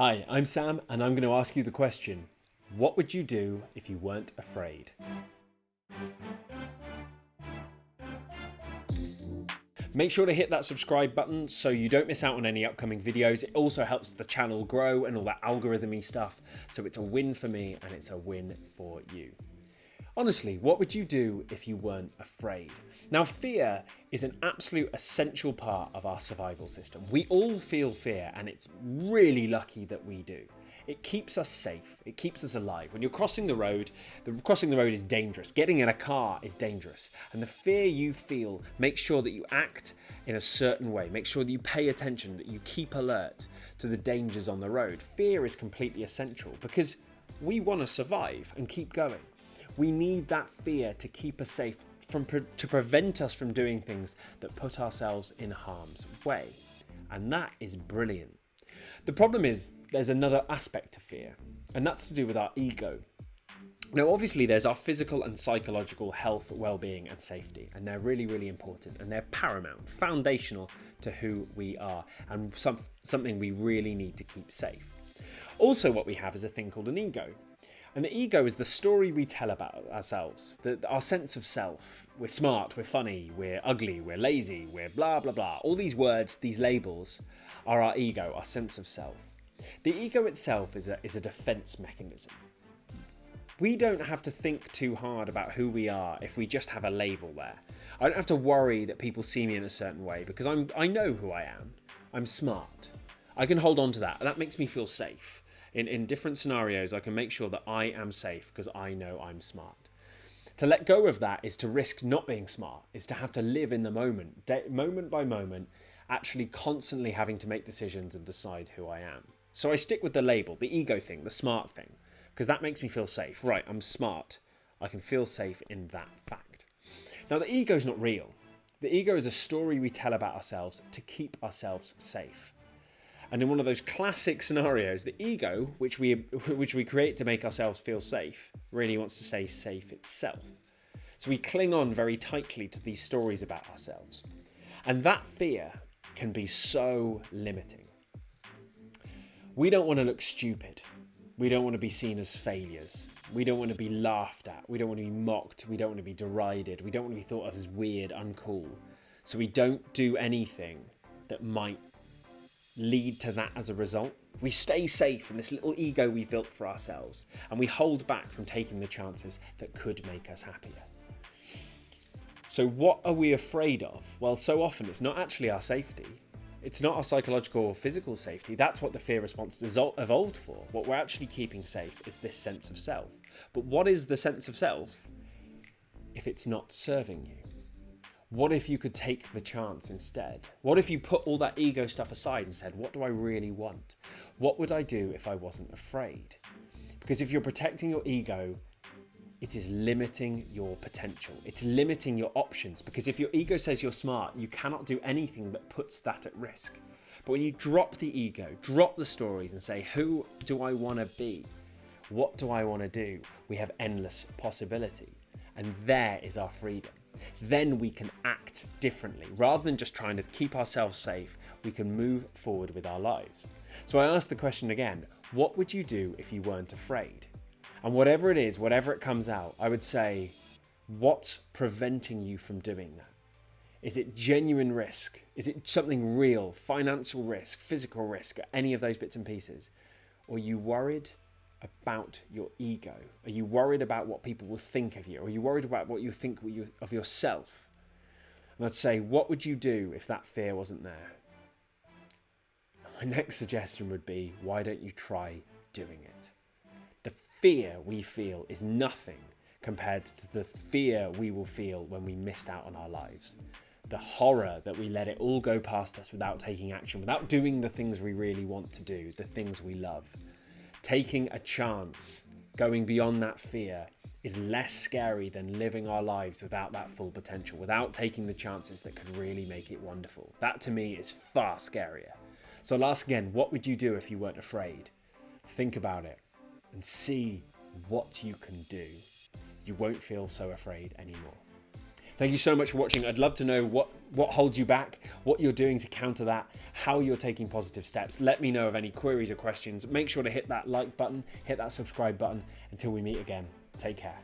Hi, I'm Sam, and I'm going to ask you the question, what would you do if you weren't afraid? Make sure to hit that subscribe button so you don't miss out on any upcoming videos. It also helps the channel grow and all that algorithmy stuff, so it's a win for me and it's a win for you. Honestly, what would you do if you weren't afraid? Now, fear is an absolute essential part of our survival system. We all feel fear, and it's really lucky that we do. It keeps us safe. It keeps us alive. When you're crossing the road is dangerous. Getting in a car is dangerous. And the fear you feel, make sure that you act in a certain way. Make sure that you pay attention, that you keep alert to the dangers on the road. Fear is completely essential because we want to survive and keep going. We need that fear to keep us safe, to prevent us from doing things that put ourselves in harm's way. And that is brilliant. The problem is there's another aspect to fear, and that's to do with our ego. Now, obviously, there's our physical and psychological health, well-being and safety, and they're really, really important, and they're paramount, foundational to who we are, and something we really need to keep safe. Also, what we have is a thing called an ego. And the ego is the story we tell about ourselves, our sense of self. We're smart, we're funny, we're ugly, we're lazy, we're blah, blah, blah. All these words, these labels, are our ego, our sense of self. The ego itself is a defense mechanism. We don't have to think too hard about who we are if we just have a label there. I don't have to worry that people see me in a certain way because I know who I am. I'm smart. I can hold on to that, and that makes me feel safe. In different scenarios, I can make sure that I am safe because I know I'm smart. To let go of that is to risk not being smart, is to have to live in the moment, moment by moment, actually constantly having to make decisions and decide who I am. So I stick with the label, the ego thing, the smart thing, because that makes me feel safe. Right, I'm smart. I can feel safe in that fact. Now, the ego is not real. The ego is a story we tell about ourselves to keep ourselves safe. And in one of those classic scenarios, the ego, which we create to make ourselves feel safe, really wants to stay safe itself. So we cling on very tightly to these stories about ourselves. And that fear can be so limiting. We don't want to look stupid. We don't want to be seen as failures. We don't want to be laughed at. We don't want to be mocked. We don't want to be derided. We don't want to be thought of as weird, uncool. So we don't do anything that might lead to that as a result. We stay safe in this little ego we've built for ourselves, and we hold back from taking the chances that could make us happier. So what are we afraid of? Well, so often it's not actually our safety. It's not our psychological or physical safety. That's what the fear response evolved for. What we're actually keeping safe is this sense of self. But what is the sense of self if it's not serving you? What if you could take the chance instead? What if you put all that ego stuff aside and said, what do I really want? What would I do if I wasn't afraid? Because if you're protecting your ego, it is limiting your potential. It's limiting your options, because if your ego says you're smart, you cannot do anything that puts that at risk. But when you drop the ego, drop the stories and say, who do I want to be? What do I want to do? We have endless possibility. And there is our freedom. Then we can act differently. Rather than just trying to keep ourselves safe, we can move forward with our lives. So I ask the question again, what would you do if you weren't afraid? And whatever it is, whatever it comes out, I would say, what's preventing you from doing that? Is it genuine risk? Is it something real, financial risk, physical risk, any of those bits and pieces? Or are you worried about your ego? Are you worried about what people will think of you? Or are you worried about what you think of yourself? And I'd say, what would you do if that fear wasn't there? My next suggestion would be, why don't you try doing it? The fear we feel is nothing compared to the fear we will feel when we missed out on our lives. The horror that we let it all go past us without taking action, without doing the things we really want to do, the things we love. Taking a chance, going beyond that fear, is less scary than living our lives without that full potential, without taking the chances that could really make it wonderful. That to me is far scarier. So I'll ask again, what would you do if you weren't afraid? Think about it and see what you can do. You won't feel so afraid anymore. Thank you so much for watching. I'd love to know what holds you back, what you're doing to counter that, how you're taking positive steps. Let me know of any queries or questions. Make sure to hit that like button, hit that subscribe button. Until we meet again, take care.